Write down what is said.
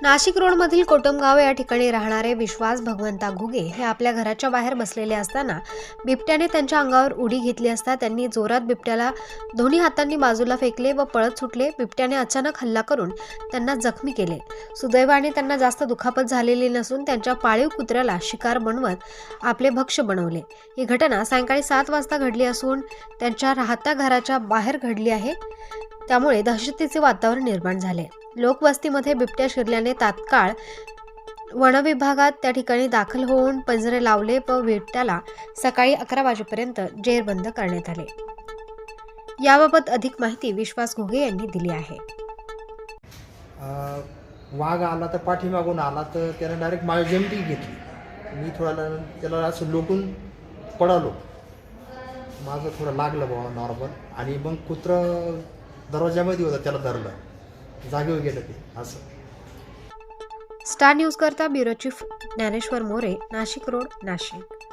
नाशिक रोडमधील कोटमगाव या ठिकाणी राहणारे विश्वास भगवंता घुगे हे आपल्या घराच्या बाहेर बसलेले असताना बिबट्याने त्यांच्या अंगावर उडी घेतली असता त्यांनी जोरात बिबट्याला दोन्ही हातांनी बाजूला फेकले व पळत सुटले। बिबट्याने अचानक हल्ला करून त्यांना जखमी केले। सुदैवाने त्यांना जास्त दुखापत झालेली नसून त्यांच्या पाळीव कुत्र्याला शिकार बनवत आपले भक्ष्य बनवले। ही घटना सायंकाळी 7 वाजता घडली असून त्यांच्या राहत्या घराच्या बाहेर घडली आहे। त्यामुळे दहशतीचे वातावरण निर्माण झाले। लोकवस्तीमध्ये बिबट्या शिरल्याने तात्काळ वनविभागात त्या ठिकाणी दाखल होऊन पंजरे लावले व बिबट्याला सकाळी 11 वाजेपर्यंत जेरबंद करण्यात आले। याबाबत अधिक माहिती विश्वास घुगे यांनी दिली आहे। वाघ आला तर पाठीमागून आला तर त्याने डायरेक्ट माझी जमती घेतली। मी थोडा त्याला असं लोटून पडालो, माझं थोडं लागलं बाबा नॉर्मल, आणि मग कुत्रं दरवाजामध्ये होतं, त्याला धरलं, जागेवर गेलं ते असं। स्टार न्यूज करता bureau chief Dnyaneshwar More, Nashik road, Nashik.